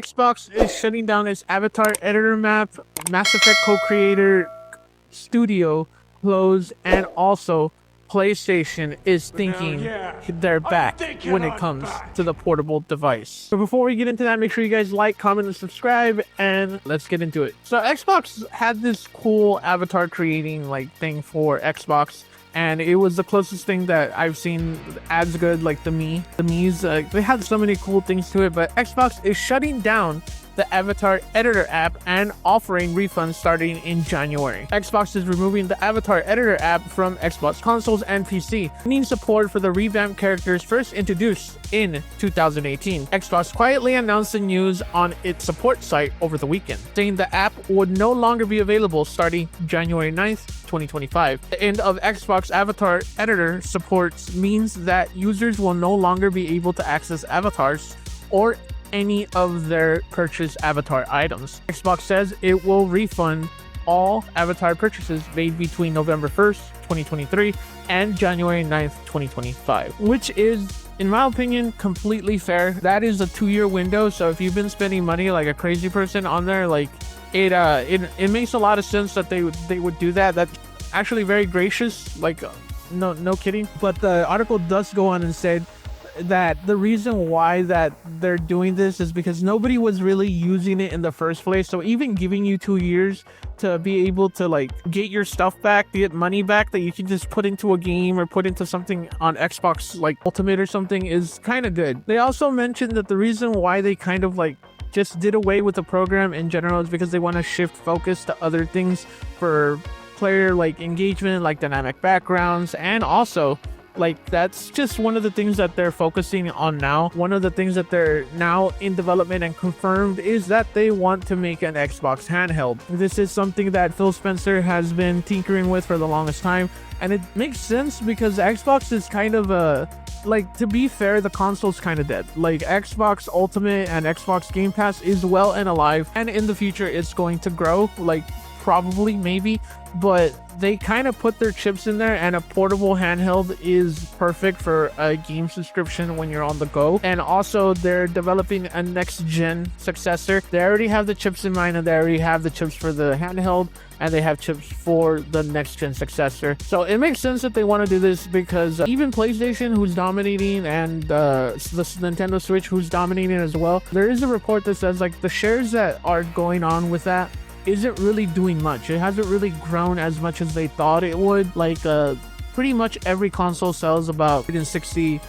Xbox is shutting down its Avatar editor map, Mass Effect co-creator studio closed, and also PlayStation is thinking they're back when it comes to the portable device. So before we get into that, make sure you guys like, comment, and subscribe, and let's get into it. So Xbox had this cool avatar creating thing for Xbox, and it was the closest thing that I've seen as good, like the Mii's. They had so many cool things to it, but Xbox is shutting down the Avatar Editor app and offering refunds starting in January. Xbox is removing the Avatar Editor app from Xbox consoles and PC, meaning support for the revamped characters first introduced in 2018. Xbox quietly announced the news on its support site over the weekend, saying the app would no longer be available starting January 9th, 2025. The end of Xbox Avatar Editor supports means that users will no longer be able to access avatars or any of their purchased avatar items. Xbox says it will refund all avatar purchases made between November 1st, 2023 and January 9th, 2025, which is, in my opinion, completely fair. That is a 2-year window, so if you've been spending money like a crazy person on there, it makes a lot of sense that they would do that. That's actually very gracious, no kidding. But the article does go on and said that the reason why that they're doing this is because nobody was really using it in the first place. So even giving you 2 years to be able to get your stuff back, get money back that you can just put into a game or put into something on Xbox Ultimate or something is kind of good. They also mentioned that the reason why they kind of just did away with the program in general is because they want to shift focus to other things for player engagement, dynamic backgrounds, and also that's just one of the things that they're focusing on now. One of the things that they're now in development and confirmed is that they want to make an Xbox handheld. This is something that Phil Spencer has been tinkering with for the longest time, and it makes sense because Xbox is kind of to be fair, the console's kind of dead. Xbox Ultimate and Xbox Game Pass is well and alive, and in the future it's going to grow, probably, maybe, but they kind of put their chips in there, and a portable handheld is perfect for a game subscription when you're on the go. And also they're developing a next gen successor. They already have the chips in mind, and they already have the chips for the handheld, and they have chips for the next gen successor. So it makes sense that they want to do this because even PlayStation, who's dominating, and the Nintendo Switch, who's dominating as well, there is a report that says the shares that are going on with that isn't really doing much. It hasn't really grown as much as they thought it would. Pretty much every console sells about 160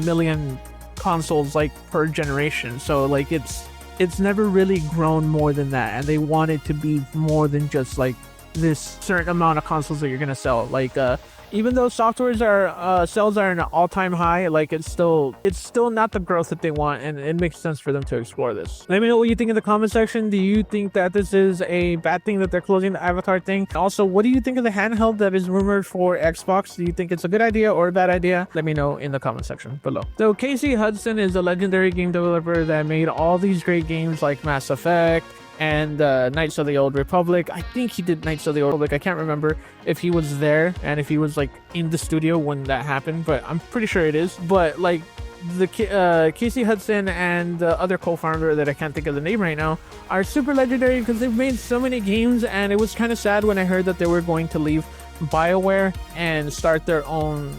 million consoles per generation, so it's never really grown more than that, and they want it to be more than just this certain amount of consoles that you're gonna sell. Even though software's sales are an all-time high, it's still not the growth that they want, and it makes sense for them to explore this. Let me know what you think in the comment section. Do you think that this is a bad thing that they're closing the Avatar thing? Also, what do you think of the handheld that is rumored for Xbox? Do you think it's a good idea or a bad idea? Let me know in the comment section below. So Casey Hudson is a legendary game developer that made all these great games like Mass Effect and Knights of the Old Republic. I think he did Knights of the Old Republic. I can't remember if he was there and if he was in the studio when that happened, but I'm pretty sure it is. But the Casey Hudson and the other co-founder that I can't think of the name right now are super legendary because they've made so many games, and it was kind of sad when I heard that they were going to leave BioWare and start their own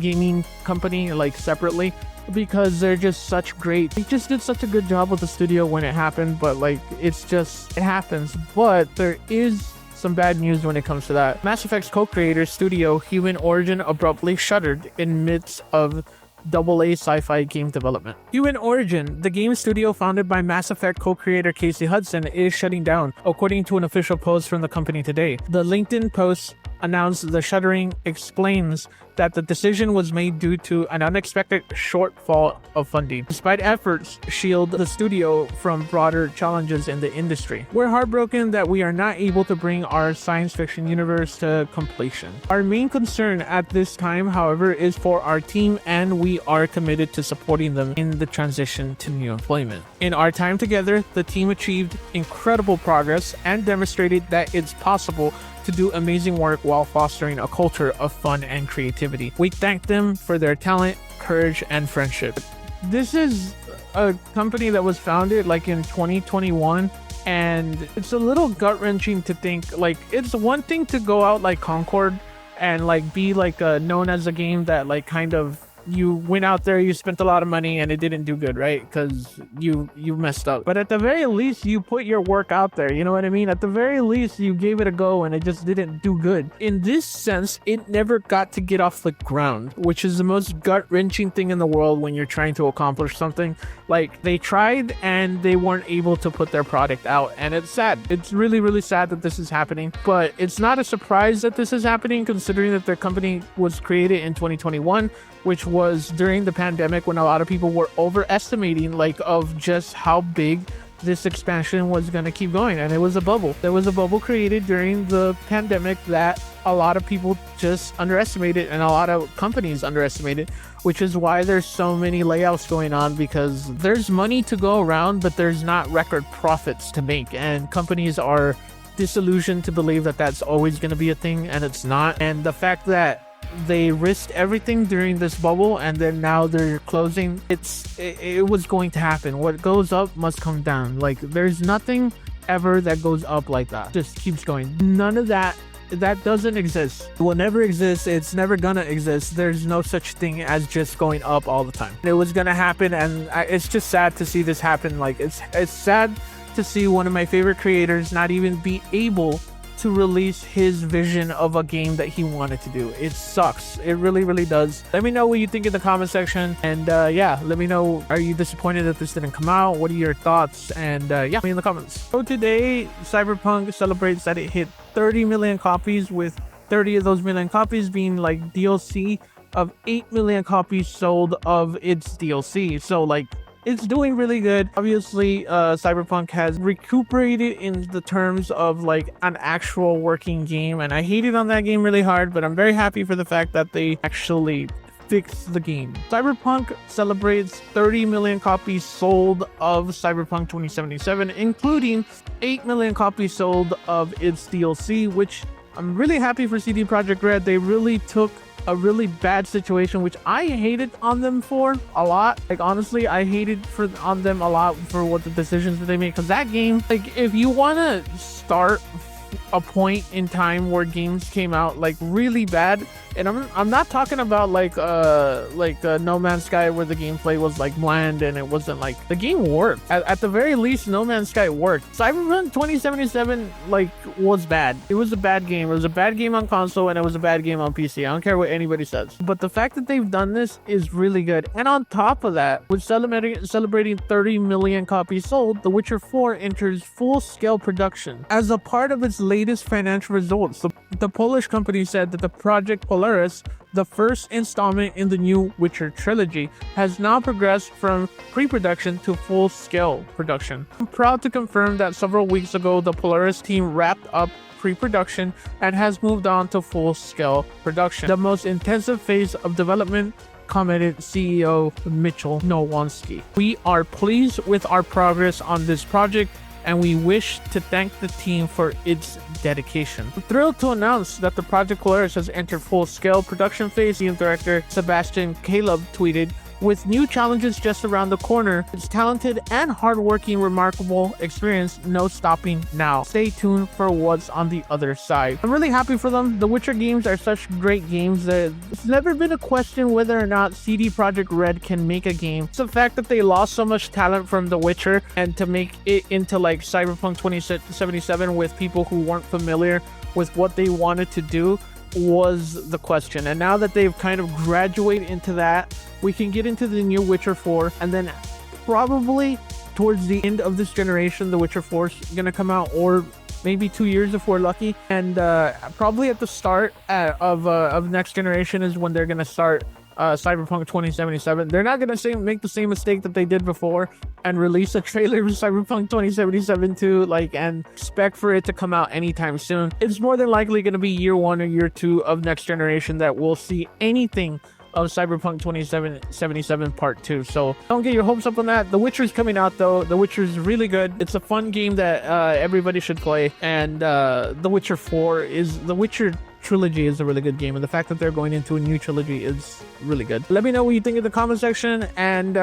gaming company separately, because they're just such great. They just did such a good job with the studio when it happened, but it happens. But there is some bad news when it comes to that. Mass Effect's co-creator studio Human Origin abruptly shuttered in midst of AA sci-fi game development. Human Origin, the game studio founded by Mass Effect co-creator Casey Hudson, is shutting down, according to an official post from the company today. The LinkedIn post announced the shuttering explains that the decision was made due to an unexpected shortfall of funding, despite efforts to shield the studio from broader challenges in the industry. We're heartbroken that we are not able to bring our science fiction universe to completion. Our main concern at this time, however, is for our team, and we are committed to supporting them in the transition to new employment. In our time together, the team achieved incredible progress and demonstrated that it's possible to do amazing work while fostering a culture of fun and creativity. We thank them for their talent, courage, and friendship. This is a company that was founded like in 2021, and it's a little gut-wrenching to think, like, it's one thing to go out like Concord and like be like known as a game that like kind of you went out there, you spent a lot of money and it didn't do good, right? Because you messed up. But at the very least, you put your work out there, you know what I mean? At the very least, you gave it a go and it just didn't do good. In this sense, it never got to get off the ground, which is the most gut-wrenching thing in the world when you're trying to accomplish something. Like, they tried and they weren't able to put their product out, and it's sad. It's really, really sad that this is happening, but it's not a surprise that this is happening considering that their company was created in 2021, which was during the pandemic when a lot of people were overestimating like of just how big this expansion was going to keep going. And it was a bubble. There was a bubble created during the pandemic that a lot of people just underestimated and a lot of companies underestimated, which is why there's so many layoffs going on, because there's money to go around, but there's not record profits to make. And companies are disillusioned to believe that that's always going to be a thing, and it's not. And the fact that they risked everything during this bubble and then now they're closing, it was going to happen. What goes up must come down. Like, there's nothing ever that goes up like that, just keeps going. None of that doesn't exist. It will never exist. It's never gonna exist. There's no such thing as just going up all the time. It was gonna happen, and it's just sad to see this happen. Like, it's sad to see one of my favorite creators not even be able to release his vision of a game that he wanted to do. It sucks. It really, really does. Let me know what you think in the comment section. And yeah, let me know, are you disappointed that this didn't come out? What are your thoughts? And yeah, let me in the comments. So today, Cyberpunk celebrates that it hit 30 million copies, with 30 of those million copies being like DLC of 8 million copies sold of its DLC. So like, it's doing really good. Obviously, Cyberpunk has recuperated in the terms of like an actual working game, and I hated on that game really hard, but I'm very happy for the fact that they actually fixed the game. Cyberpunk celebrates 30 million copies sold of Cyberpunk 2077, including 8 million copies sold of its DLC, which I'm really happy for CD Projekt Red. They really took a really bad situation, which I hated on them for a lot. Like, honestly, I hated on them a lot for what the decisions that they made, because that game, like, if you want to start a point in time where games came out like really bad, and I'm not talking about like No Man's Sky, where the gameplay was like bland and it wasn't like, the game worked. At the very least, No Man's Sky worked. Cyberpunk 2077 like was bad. It was a bad game. It was a bad game on console and it was a bad game on PC. I don't care what anybody says. But the fact that they've done this is really good. And on top of that, with celebrating 30 million copies sold, The Witcher 4 enters full-scale production. As a part of its latest financial results, the Polish company said that the project Polaris, the first installment in the new Witcher trilogy, has now progressed from pre-production to full-scale production. I'm proud to confirm that several weeks ago, the Polaris team wrapped up pre-production and has moved on to full-scale production, the most intensive phase of development, commented CEO Mitchell Nowonski. We are pleased with our progress on this project, and we wish to thank the team for its dedication. I'm thrilled to announce that the Project Polaris has entered full-scale production phase. Team director Sebastian Caleb tweeted, "With new challenges just around the corner, it's talented and hardworking, remarkable experience, no stopping now. Stay tuned for what's on the other side." I'm really happy for them. The Witcher games are such great games that it's never been a question whether or not CD Projekt Red can make a game. It's the fact that they lost so much talent from The Witcher, and to make it into like Cyberpunk 2077 with people who weren't familiar with what they wanted to do was the question. And now that they've kind of graduated into that, we can get into the new Witcher 4, and then probably towards the end of this generation, The Witcher 4 is going to come out, or maybe 2 years if we're lucky. And probably at the start of next generation is when they're going to start Cyberpunk 2077. They're not going to make the same mistake that they did before and release a trailer for Cyberpunk 2077 too, like, and expect for it to come out anytime soon. It's more than likely going to be year 1 or year 2 of next generation that we'll see anything of Cyberpunk 2077 Part 2. So don't get your hopes up on that. The Witcher's coming out though. The Witcher's really good. It's a fun game that everybody should play. And The Witcher 4 is the Witcher trilogy is a really good game, and the fact that they're going into a new trilogy is really good. Let me know what you think in the comment section, and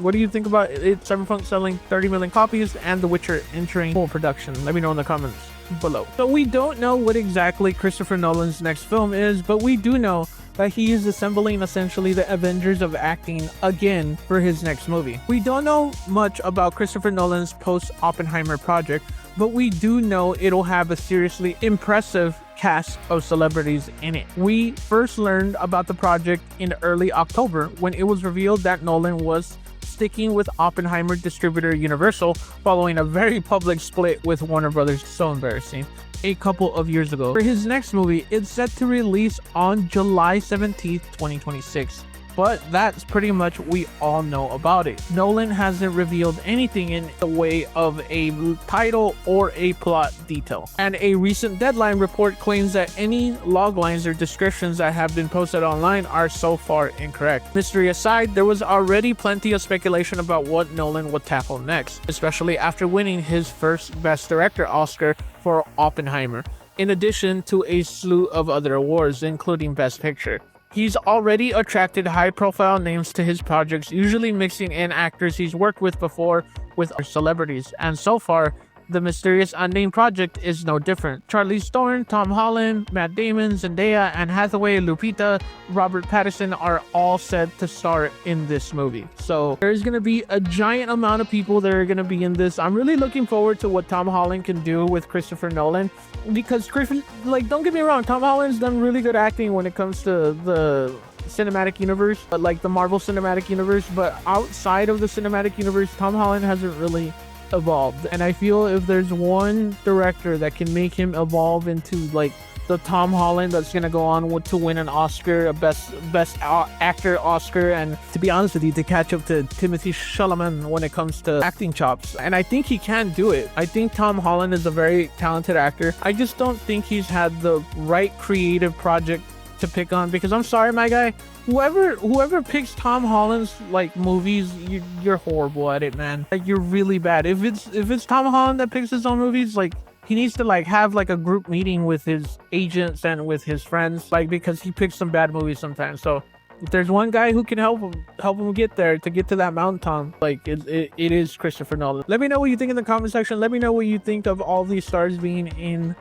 what do you think about it, Cyberpunk selling 30 million copies and The Witcher entering full production? Let me know in the comments below. So we don't know what exactly Christopher Nolan's next film is, but we do know that he is assembling essentially the Avengers of acting again for his next movie. We don't know much about Christopher Nolan's post-Oppenheimer project, but we do know it'll have a seriously impressive cast of celebrities in it. We first learned about the project in early October when it was revealed that Nolan was sticking with Oppenheimer distributor Universal following a very public split with Warner Brothers. So embarrassing. A couple of years ago. For his next movie, it's set to release on July 17th, 2026. But that's pretty much what we all know about it. Nolan hasn't revealed anything in the way of a title or a plot detail. And a recent Deadline report claims that any loglines or descriptions that have been posted online are so far incorrect. Mystery aside, there was already plenty of speculation about what Nolan would tackle next, especially after winning his first Best Director Oscar for Oppenheimer, in addition to a slew of other awards, including Best Picture. He's already attracted high-profile names to his projects, usually mixing in actors he's worked with before with our celebrities, and so far, the mysterious unnamed project is no different. Charlize Theron, Tom Holland, Matt Damon, Zendaya, Anne Hathaway, Lupita, Robert Pattinson are all set to star in this movie. So there's going to be a giant amount of people that are going to be in this. I'm really looking forward to what Tom Holland can do with Christopher Nolan, because don't get me wrong, Tom Holland's done really good acting when it comes to the cinematic universe, but like the Marvel Cinematic Universe, but outside of the cinematic universe, Tom Holland hasn't really evolved. And I feel if there's one director that can make him evolve into like the Tom Holland that's gonna go on to win an Oscar, a best actor Oscar, and to be honest with you, to catch up to Timothée Chalamet when it comes to acting chops. And I think he can do it. I think Tom Holland is a very talented actor. I just don't think he's had the right creative project to pick on, because I'm sorry, my guy, whoever picks Tom Holland's like movies, you're horrible at it, man. Like, you're really bad. If it's Tom Holland that picks his own movies, like, he needs to like have like a group meeting with his agents and with his friends, like, because he picks some bad movies sometimes. So if there's one guy who can help him get there, to get to that mountaintop, like it is Christopher Nolan. Let me know what you think in the comment section. Let me know what you think of all these stars being in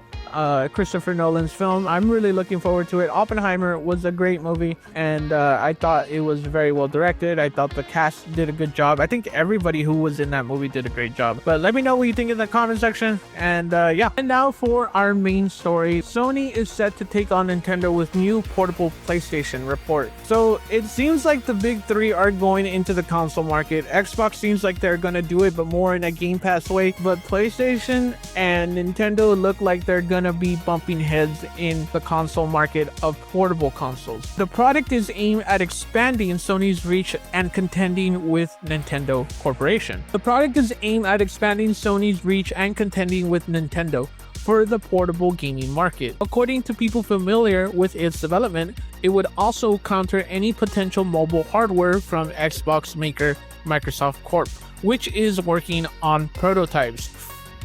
Christopher Nolan's film. I'm really looking forward to it. Oppenheimer was a great movie, and I thought it was very well directed. I thought the cast did a good job. I think everybody who was in that movie did a great job. But let me know what you think in the comment section. And yeah. And now for our main story. Sony is set to take on Nintendo with new portable PlayStation report. So it seems like the big three are going into the console market. Xbox seems like they're gonna do it, but more in a Game Pass way. But PlayStation and Nintendo look like they're gonna be bumping heads in the console market of portable consoles. The product is aimed at expanding Sony's reach and contending with Nintendo Corporation. The product is aimed at expanding Sony's reach and contending with Nintendo for the portable gaming market. According to people familiar with its development, it would also counter any potential mobile hardware from Xbox maker Microsoft Corp, which is working on prototypes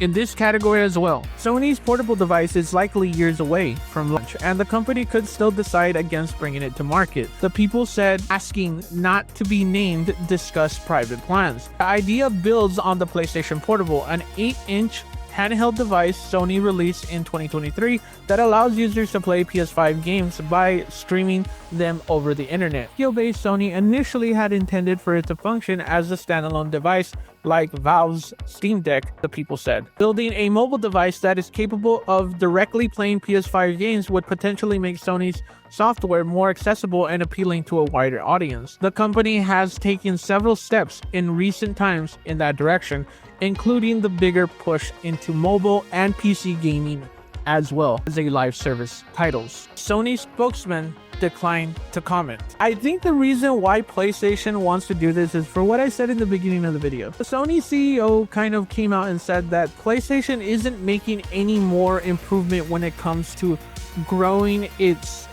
in this category as well. Sony's portable device is likely years away from launch, and the company could still decide against bringing it to market. The people said asking not to be named discuss private plans. The idea builds on the PlayStation Portable, an 8-inch handheld device Sony released in 2023 that allows users to play PS5 games by streaming them over the internet. Skill-based Sony initially had intended for it to function as a standalone device like Valve's Steam Deck, the people said. Building a mobile device that is capable of directly playing PS5 games would potentially make Sony's software more accessible and appealing to a wider audience. The company has taken several steps in recent times in that direction, including the bigger push into mobile and PC gaming as well as a live service titles. Sony spokesman declined to comment. I think the reason why PlayStation wants to do this is for what I said in the beginning of the video. The Sony CEO kind of came out and said that PlayStation isn't making any more improvement when it comes to growing its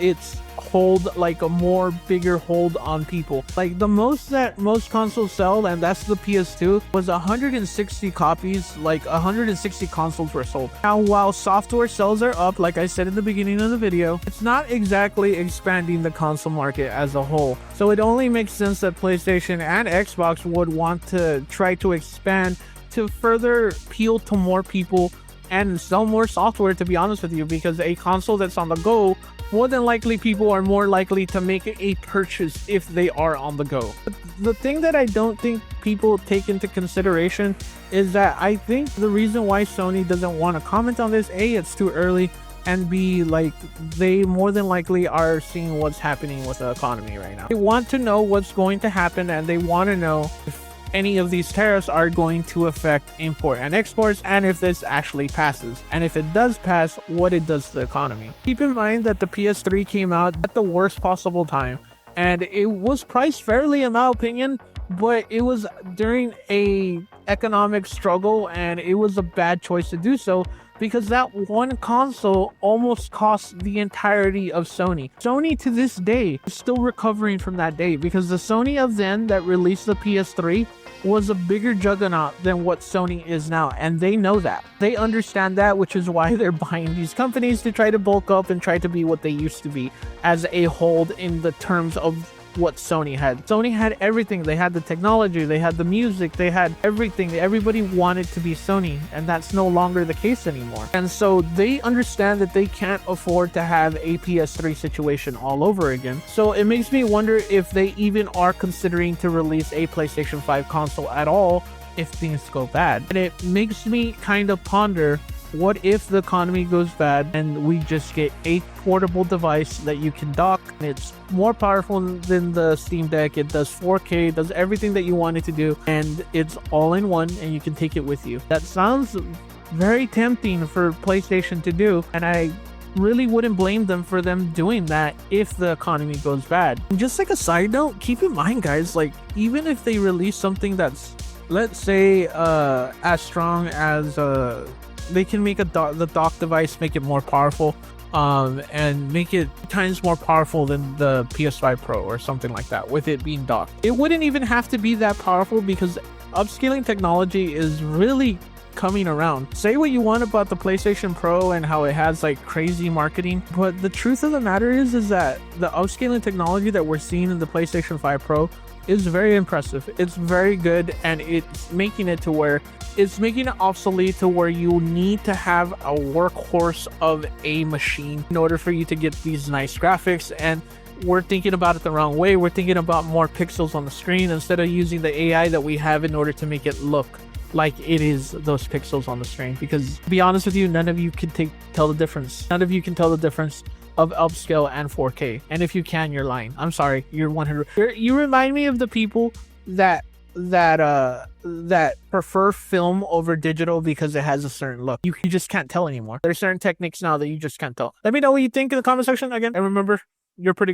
hold like a more bigger hold on people. Like the most that most consoles sell, and that's the PS2, was 160 copies, like 160 consoles were sold. Now while software sales are up, like I said in the beginning of the video, it's not exactly expanding the console market as a whole. So it only makes sense that PlayStation and Xbox would want to try to expand to further appeal to more people and sell more software, to be honest with you, because a console that's on the go, more than likely people are more likely to make a purchase if they are on the go. The thing that I don't think people take into consideration is that I think the reason why Sony doesn't want to comment on this, A, it's too early, and B, like, they more than likely are seeing what's happening with the economy right now. They want to know what's going to happen, and they want to know if any of these tariffs are going to affect import and exports, and if this actually passes, and if it does pass, what it does to the economy. Keep in mind that the PS3 came out at the worst possible time, and it was priced fairly in my opinion, but it was during a economic struggle, and it was a bad choice to do so, because that one console almost cost the entirety of Sony. Sony to this day is still recovering from that day, because the Sony of then that released the PS3 was a bigger juggernaut than what Sony is now, and they know that. They understand that, which is why they're buying these companies to try to bulk up and try to be what they used to be as a hold in the terms of what Sony had. Sony had everything. They had the technology, they had the music, they had everything. Everybody wanted to be Sony, and that's no longer the case anymore. And so they understand that they can't afford to have a PS3 situation all over again. So it makes me wonder if they even are considering to release a PlayStation 5 console at all if things go bad. And it makes me kind of ponder, what if the economy goes bad and we just get a portable device that you can dock? It's more powerful than the Steam Deck. It does 4K, it does everything that you want it to do, and it's all in one, and you can take it with you. That sounds very tempting for PlayStation to do, and I really wouldn't blame them for them doing that if the economy goes bad. And just like a side note, keep in mind, guys, like, even if they release something that's, let's say, as strong as they can make the dock device, make it more powerful, and make it times more powerful than the PS5 Pro or something like that, with it being docked. It wouldn't even have to be that powerful, because upscaling technology is really coming around. Say what you want about the PlayStation Pro and how it has like crazy marketing, but the truth of the matter is that the upscaling technology that we're seeing in the PlayStation 5 Pro is very impressive. It's very good, and it's making it to where it's making it obsolete to where you need to have a workhorse of a machine in order for you to get these nice graphics. And we're thinking about it the wrong way. We're thinking about more pixels on the screen instead of using the AI that we have in order to make it look like it is those pixels on the screen. Because to be honest with you, none of you can tell the difference. None of you can tell the difference of upscale and 4K. And if you can, you're lying. I'm sorry. You're 100. You remind me of the people that prefer film over digital because it has a certain look. You just can't tell anymore. There's certain techniques now that you just can't tell. Let me know what you think in the comment section again. And remember, you're pretty good.